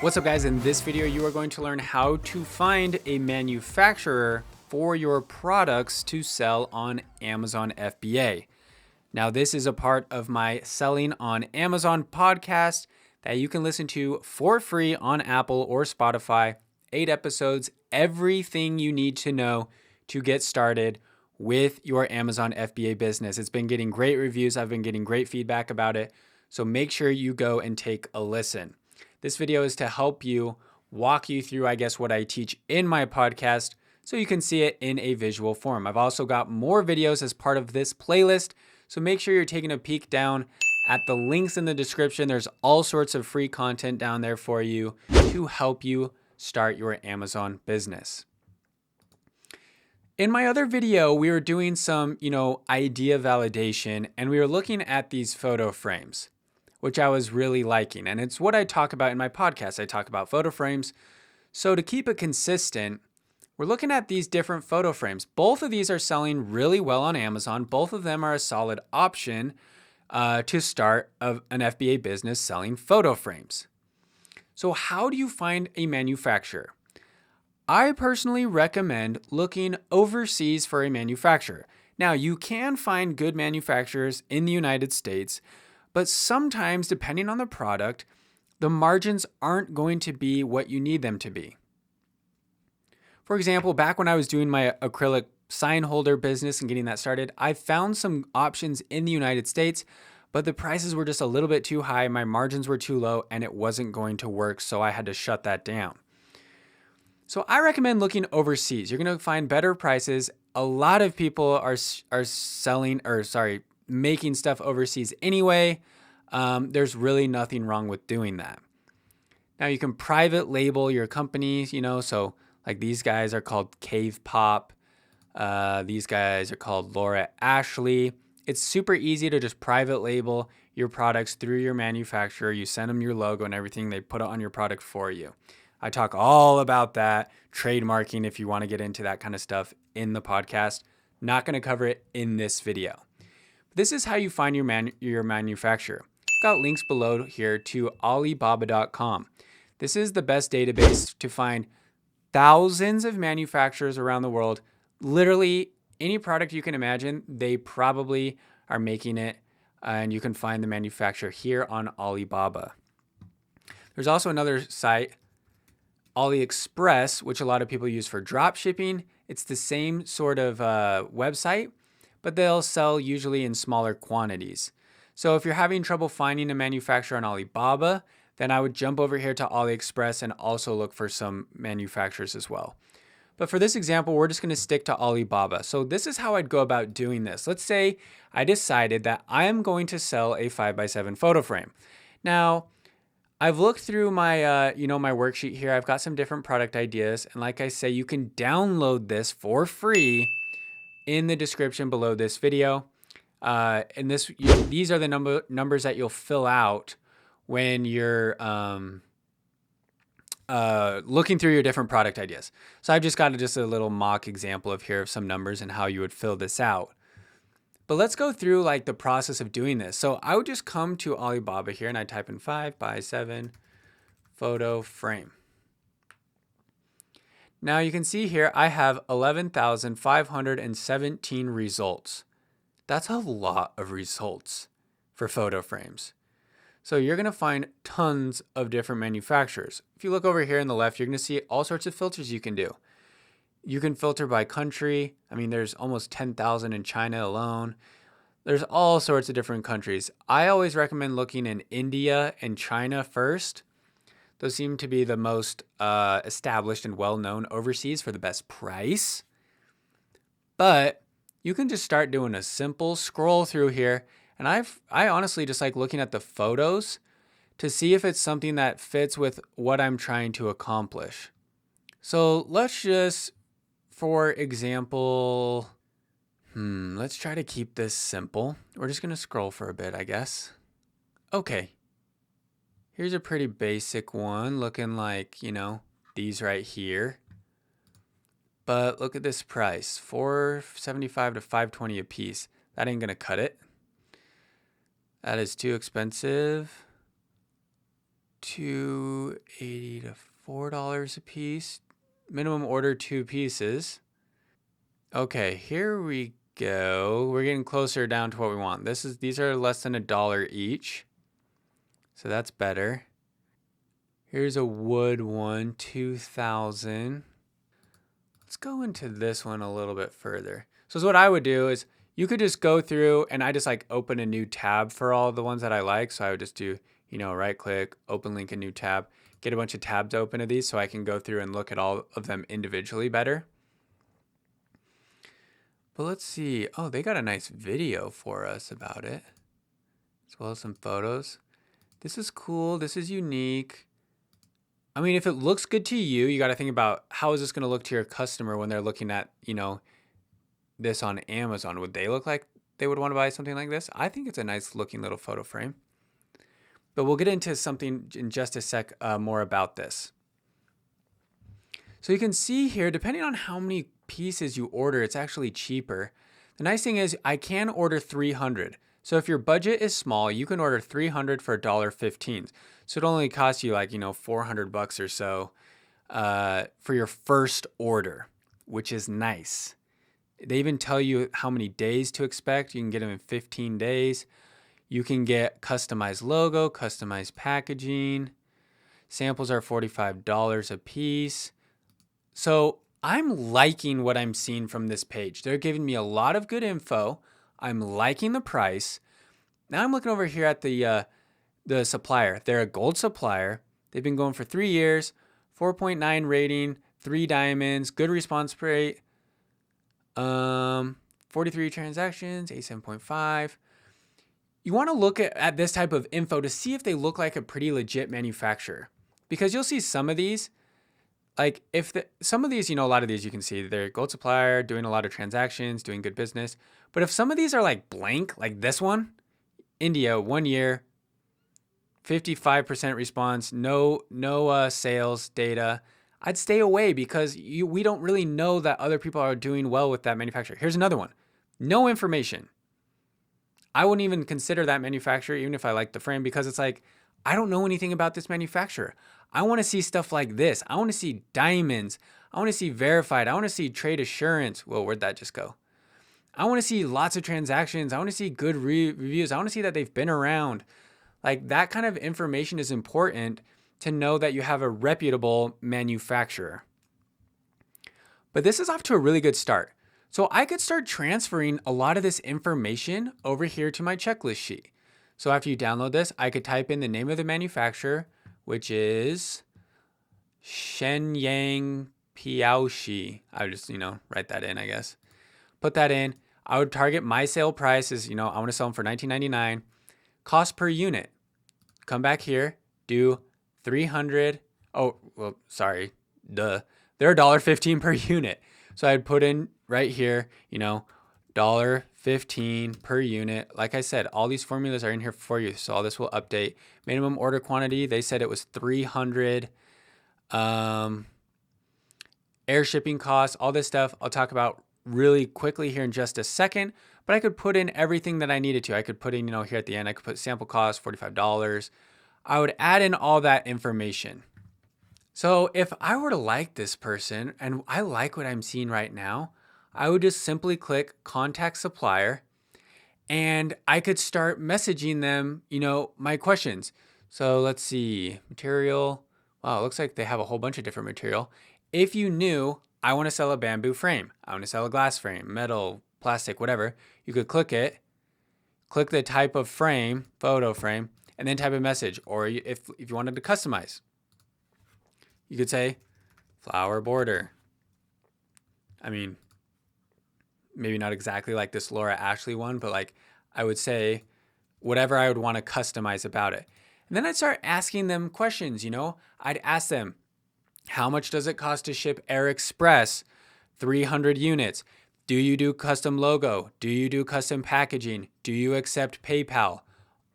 What's up, guys? In this video, you are going to learn how to find a manufacturer for your products to sell on Amazon FBA. Now, this is a part of my Selling on Amazon podcast that you can listen to for free on Apple or Spotify. 8 episodes, everything you need to know to get started with your Amazon FBA business. It's been getting great reviews. I've been getting great feedback about it. So make sure you go and take a listen. This video is to help you, walk you through, what I teach in my podcast so you can see it in a visual form. I've also got more videos as part of this playlist, so make sure you're taking a peek down at the links in the description. There's all sorts of free content down there for you to help you start your Amazon business. In my other video, we were doing some, idea validation, and we were looking at these photo frames, which I was really liking. And it's what I talk about in my podcast. I talk about photo frames. So to keep it consistent, we're looking at these different photo frames. Both of these are selling really well on Amazon. Both of them are a solid option to start an FBA business selling photo frames. So how do you find a manufacturer? I personally recommend looking overseas for a manufacturer. Now, you can find good manufacturers in the United States, but sometimes, depending on the product, the margins aren't going to be what you need them to be. For example, back when I was doing my acrylic sign holder business and getting that started, I found some options in the United States, but the prices were just a little bit too high. My margins were too low and it wasn't going to work, so I had to shut that down. So I recommend looking overseas. You're going to find better prices. A lot of people are making stuff overseas anyway. There's really nothing wrong with doing that. Now you can private label your companies, so like these guys are called Cave Pop. These guys are called Laura Ashley. It's super easy to just private label your products through your manufacturer. You send them your logo and everything. They put it on your product for you. I talk all about that, trademarking, if you want to get into that kind of stuff in the podcast. Not going to cover it in this video. This is how you find your manufacturer. I've got links below here to Alibaba.com. This is the best database to find thousands of manufacturers around the world. Literally any product you can imagine, they probably are making it, and you can find the manufacturer here on Alibaba. There's also another site, AliExpress, which a lot of people use for drop shipping. It's the same sort of website, but they'll sell usually in smaller quantities. So if you're having trouble finding a manufacturer on Alibaba, then I would jump over here to AliExpress and also look for some manufacturers as well. But for this example, we're just going to stick to Alibaba. So this is how I'd go about doing this. Let's say I decided that I am going to sell a 5x7 photo frame. Now, I've looked through my, my worksheet here. I've got some different product ideas. And like I say, you can download this for free in the description below this video. And these are the numbers that you'll fill out when you're looking through your different product ideas. So I've just got a little mock example of some numbers and how you would fill this out. But let's go through the process of doing this. So I would just come to Alibaba here and I type in 5x7 photo frame. Now you can see here I have 11,517 results. That's a lot of results for photo frames. So you're going to find tons of different manufacturers. If you look over here on the left, you're going to see all sorts of filters you can do. You can filter by country. There's almost 10,000 in China alone. There's all sorts of different countries. I always recommend looking in India and China first. Those seem to be the most established and well-known overseas for the best price. But you can just start doing a simple scroll through here. And I honestly just like looking at the photos to see if it's something that fits with what I'm trying to accomplish. So let's just, for example, let's try to keep this simple. We're just going to scroll for a bit, I guess. Okay. Here's a pretty basic one looking like, these right here. But look at this price, $475 to $520 a piece. That ain't going to cut it. That is too expensive. $2.80 to $4 a piece. Minimum order 2 pieces. Okay, here we go. We're getting closer down to what we want. These are less than $1 each. So that's better. Here's a wood one, 2,000. Let's go into this one a little bit further. So what I would do is you could just go through and I just like open a new tab for all the ones that I like. So I would just do, right click, open link a new tab, get a bunch of tabs open of these so I can go through and look at all of them individually better. But let's see. Oh, they got a nice video for us about it, as well as some photos. This is cool. This is unique. I mean, if it looks good to you, you got to think about how is this going to look to your customer when they're looking at, this on Amazon. Would they look like they would want to buy something like this? I think it's a nice looking little photo frame. But we'll get into something in just a sec more about this. So you can see here, depending on how many pieces you order, it's actually cheaper. The nice thing is I can order 300. So if your budget is small, you can order 300 for $1.15. So it only costs you like, $400 or so for your first order, which is nice. They even tell you how many days to expect. You can get them in 15 days. You can get customized logo, customized packaging. Samples are $45 a piece. So I'm liking what I'm seeing from this page. They're giving me a lot of good info. I'm liking the price. Now I'm looking over here at the supplier. They're a gold supplier. They've been going for 3 years, 4.9 rating, 3 diamonds, good response rate, 43 transactions, 87.5. You want to look at this type of info to see if they look like a pretty legit manufacturer, because you'll see some of these. Like some of these, a lot of these you can see they're gold supplier, doing a lot of transactions, doing good business. But if some of these are like blank, like this one, India, 1 year, 55% response, no sales data, I'd stay away because we don't really know that other people are doing well with that manufacturer. Here's another one. No information. I wouldn't even consider that manufacturer even if I like the frame, because it's like, I don't know anything about this manufacturer. I want to see stuff like this. I want to see diamonds. I want to see verified. I want to see trade assurance. Whoa, where'd that just go? I want to see lots of transactions. I want to see good reviews. I want to see that they've been around. Like that kind of information is important to know that you have a reputable manufacturer. But this is off to a really good start. So I could start transferring a lot of this information over here to my checklist sheet. So after you download this, I could type in the name of the manufacturer, which is Shenyang Piaoxi. I would just, write that in, I guess. Put that in. I would target my sale price as, I want to sell them for $19.99. Cost per unit. Come back here, do 300. Oh, well, sorry. Duh. They're $1.15 per unit. So I'd put in right here, $1.15 per unit. Like I said, all these formulas are in here for you. So all this will update. Minimum order quantity, they said it was 300. Air shipping costs, all this stuff I'll talk about really quickly here in just a second. But I could put in everything that I needed to. I could put in, here at the end, I could put sample cost, $45. I would add in all that information. So if I were to like this person and I like what I'm seeing right now, I would just simply click contact supplier and I could start messaging them, my questions. So let's see, material. Wow, it looks like they have a whole bunch of different material. If you knew I want to sell a bamboo frame, I want to sell a glass frame, metal, plastic, whatever, you could click it, click the type of frame, photo frame, and then type a message. Or if you wanted to customize, you could say flower border. I mean, maybe not exactly like this Laura Ashley one, but like I would say whatever I would want to customize about it. And then I'd start asking them questions, I'd ask them, how much does it cost to ship Air Express 300 units? Do you do custom logo? Do you do custom packaging? Do you accept PayPal?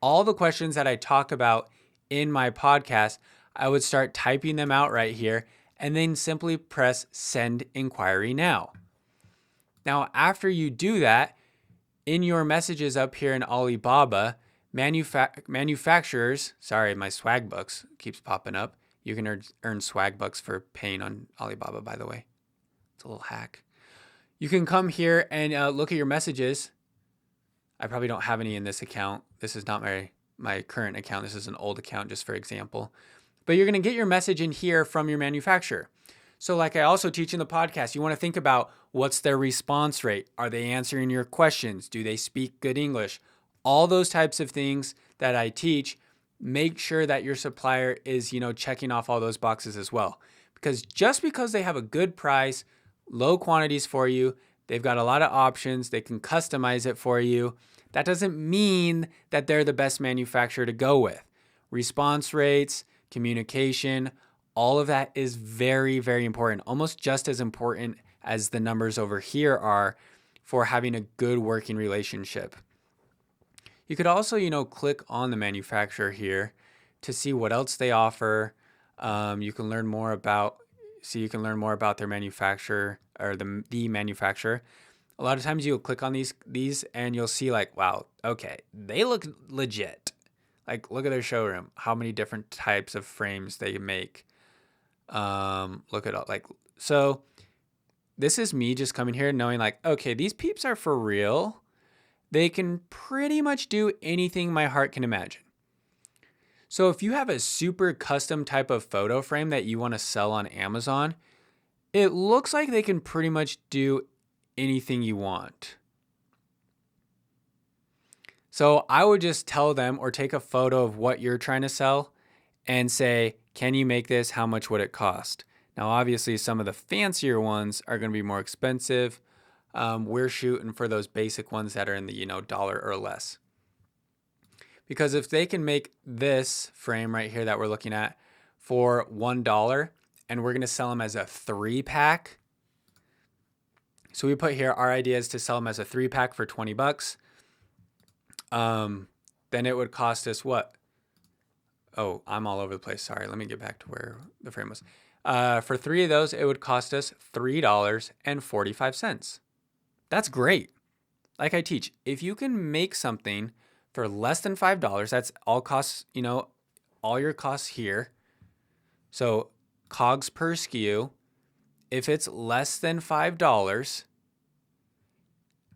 All the questions that I talk about in my podcast, I would start typing them out right here and then simply press send inquiry now. Now, after you do that, in your messages up here in Alibaba, manufacturers, sorry, my swag bucks keeps popping up. You can earn swag bucks for paying on Alibaba, by the way. It's a little hack. You can come here and look at your messages. I probably don't have any in this account. This is not my current account. This is an old account, just for example. But you're going to get your message in here from your manufacturer. So like I also teach in the podcast, you want to think about what's their response rate? Are they answering your questions? Do they speak good English? All those types of things that I teach, make sure that your supplier is, checking off all those boxes as well. Because just because they have a good price, low quantities for you, they've got a lot of options, they can customize it for you, that doesn't mean that they're the best manufacturer to go with. Response rates, communication, all of that is very, very important, almost just as important as the numbers over here are for having a good working relationship. You could also, click on the manufacturer here to see what else they offer. You can learn more about their manufacturer or the manufacturer. A lot of times you'll click on these and you'll see like, wow, okay, they look legit. Like, look at their showroom, how many different types of frames they make. Look at all, so this is me just coming here knowing like, okay, these peeps are for real. They can pretty much do anything my heart can imagine. So if you have a super custom type of photo frame that you want to sell on Amazon, it looks like they can pretty much do anything you want. So I would just tell them or take a photo of what you're trying to sell and say, can you make this? How much would it cost? Now, obviously, some of the fancier ones are going to be more expensive. We're shooting for those basic ones that are in the, $1 or less. Because if they can make this frame right here that we're looking at for $1 and we're going to sell them as a 3-pack. So we put here, our idea is to sell them as a 3-pack for $20. Then it would cost us what? Oh, I'm all over the place. Sorry. Let me get back to where the frame was. For 3 of those, it would cost us $3.45. That's great. Like I teach, if you can make something for less than $5, that's all costs, all your costs here. So COGS per SKU, if it's less than $5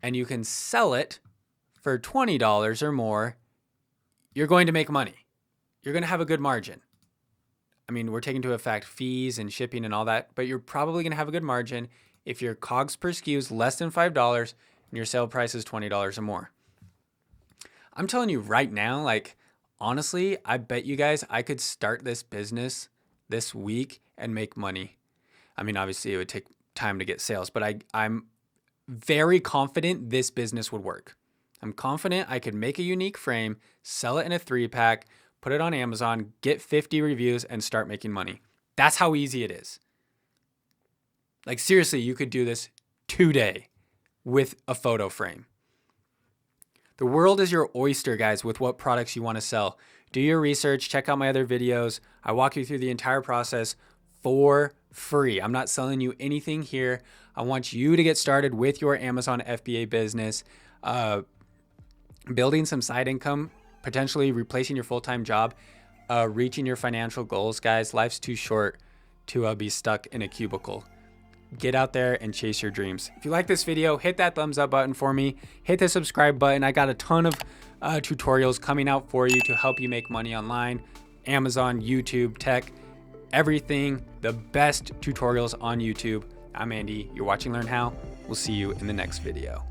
and you can sell it for $20 or more, you're going to make money. You're going to have a good margin. I mean, we're taking into effect fees and shipping and all that, but you're probably going to have a good margin if your COGS per SKU is less than $5 and your sale price is $20 or more. I'm telling you right now, like, honestly, I bet you guys I could start this business this week and make money. I mean, obviously it would take time to get sales, but I'm very confident this business would work. I'm confident I could make a unique frame, sell it in a 3-pack, put it on Amazon, get 50 reviews, and start making money. That's how easy it is. Like, seriously, you could do this today with a photo frame. The world is your oyster, guys, with what products you want to sell. Do your research, check out my other videos. I walk you through the entire process for free. I'm not selling you anything here. I want you to get started with your Amazon FBA business, building some side income, potentially replacing your full-time job, reaching your financial goals. Guys, life's too short to be stuck in a cubicle. Get out there and chase your dreams. If you like this video, hit that thumbs up button for me. Hit the subscribe button. I got a ton of tutorials coming out for you to help you make money online. Amazon, YouTube, tech, everything. The best tutorials on YouTube. I'm Andy. You're watching Learn How. We'll see you in the next video.